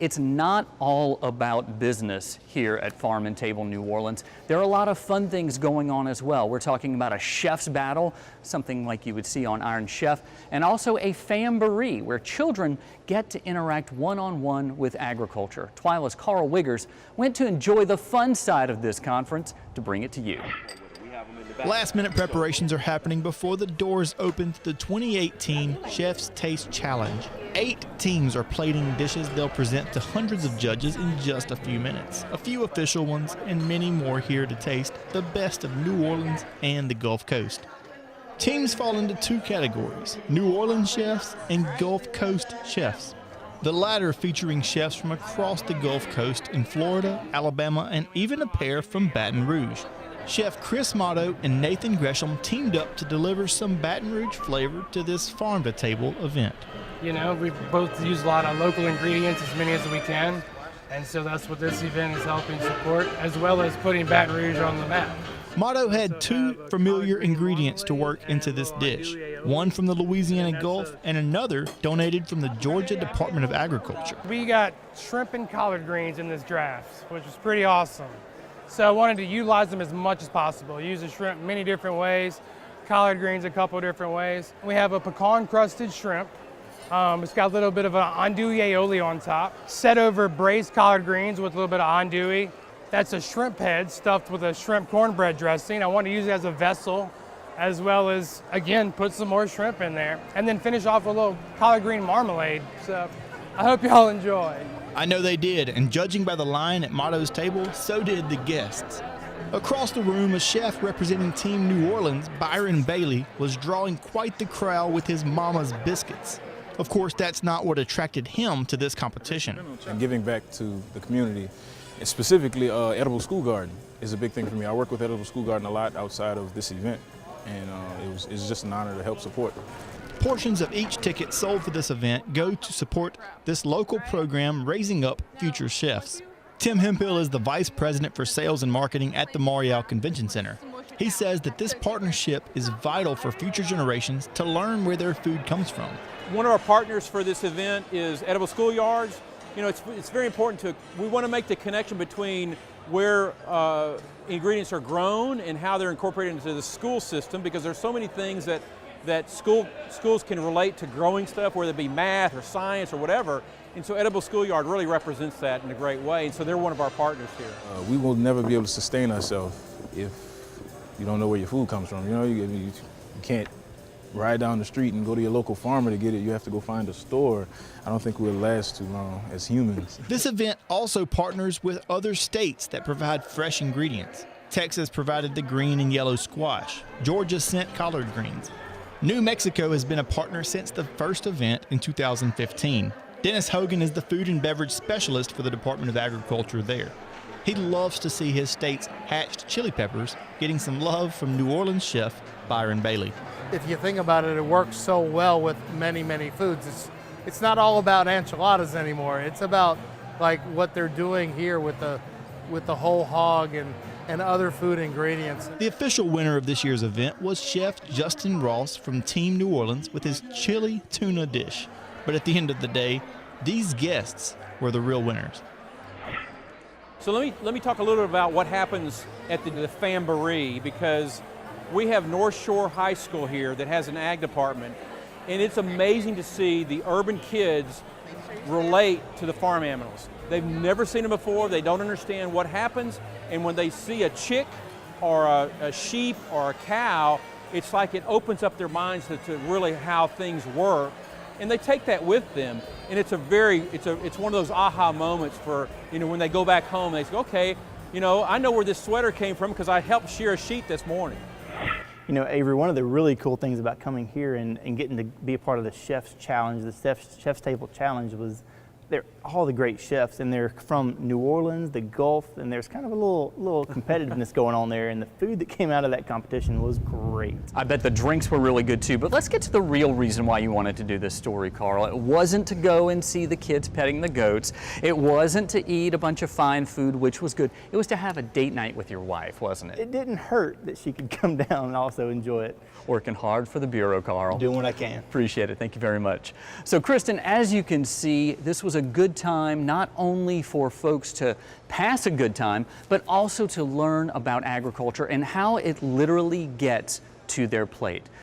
it's not all about business here at Farm and Table New Orleans. There are a lot of fun things going on as well. We're talking about a chef's battle, something like you would see on Iron Chef, and also a Famboree, where children get to interact one-on-one with agriculture. TWILA's Karl Wiggers went to enjoy the fun side of this conference to bring it to you. Last-minute preparations are happening before the doors open to the 2018 Chef's Taste Challenge. 8 teams are plating dishes they'll present to hundreds of judges in just a few minutes. A few official ones and many more here to taste the best of New Orleans and the Gulf Coast. Teams fall into 2 categories, New Orleans chefs and Gulf Coast chefs. The latter featuring chefs from across the Gulf Coast in Florida, Alabama, and even a pair from Baton Rouge. Chef Chris Motto and Nathan Gresham teamed up to deliver some Baton Rouge flavor to this Farm to Table event. You know, we both use a lot of local ingredients, as many as we can, and so that's what this event is helping support, as well as putting Baton Rouge on the map. Motto had 2 familiar ingredients to work into this dish, one from the Louisiana Gulf and another donated from the Georgia Department of Agriculture. We got shrimp and collard greens in this draft, which is pretty awesome. So I wanted to utilize them as much as possible. Use the shrimp many different ways, collard greens a couple different ways. We have a pecan crusted shrimp. It's got a little bit of an andouille aioli on top, set over braised collard greens with a little bit of andouille. That's a shrimp head stuffed with a shrimp cornbread dressing. I want to use it as a vessel, as well as, again, put some more shrimp in there. And then finish off with a little collard green marmalade. So I hope y'all enjoy. I know they did, and judging by the line at Motto's table, so did the guests. Across the room, a chef representing Team New Orleans, Byron Bailey, was drawing quite the crowd with his mama's biscuits. Of course, that's not what attracted him to this competition. And giving back to the community, and specifically Edible School Garden, is a big thing for me. I work with Edible School Garden a lot outside of this event, and it's just an honor to help support. Portions of each ticket sold for this event go to support this local program raising up future chefs. Tim Hemphill is the Vice President for Sales and Marketing at the Marial Convention Center. He says that this partnership is vital for future generations to learn where their food comes from. One of our partners for this event is Edible Schoolyards. You know, it's very important we want to make the connection between where ingredients are grown and how they're incorporated into the school system, because there's so many things that schools can relate to growing stuff, whether it be math or science or whatever. And so Edible Schoolyard really represents that in a great way. And so they're one of our partners here. We will never be able to sustain ourselves if you don't know where your food comes from. You know, you can't ride down the street and go to your local farmer to get it. You have to go find a store. I don't think we'll last too long as humans. This event also partners with other states that provide fresh ingredients. Texas provided the green and yellow squash. Georgia sent collard greens. New Mexico has been a partner since the first event in 2015. Dennis Hogan is the food and beverage specialist for the Department of Agriculture there. He loves to see his state's hatched chili peppers getting some love from New Orleans chef Byron Bailey. If you think about it, it works so well with many, many foods. It's not all about enchiladas anymore. It's about like what they're doing here with the whole hog and other food ingredients. The official winner of this year's event was Chef Justin Ross from Team New Orleans with his chili tuna dish. But at the end of the day, these guests were the real winners. So let me talk a little bit about what happens at the Famboree, because we have North Shore High School here that has an ag department, and it's amazing to see the urban kids relate to the farm animals. They've never seen them before, they don't understand what happens, and when they see a chick or a sheep or a cow, it's like it opens up their minds to really how things work, and they take that with them, and it's one of those aha moments for, you know, when they go back home, they say, okay, you know, I know where this sweater came from because I helped shear a sheep this morning. You know, Avery, one of the really cool things about coming here and getting to be a part of the Chef's Challenge, the Chef's Table Challenge, was they're all the great chefs, and they're from New Orleans, the Gulf, and there's kind of a little competitiveness going on there, and the food that came out of that competition was great. I bet the drinks were really good too, but let's get to the real reason why you wanted to do this story, Karl. It wasn't to go and see the kids petting the goats. It wasn't to eat a bunch of fine food, which was good. It was to have a date night with your wife, wasn't it? It didn't hurt that she could come down and also enjoy it. Working hard for the Bureau, Karl. Doing what I can. Appreciate it. Thank you very much. So, Kristen, as you can see, this was a a good time, not only for folks to pass a good time, but also to learn about agriculture and how it literally gets to their plate.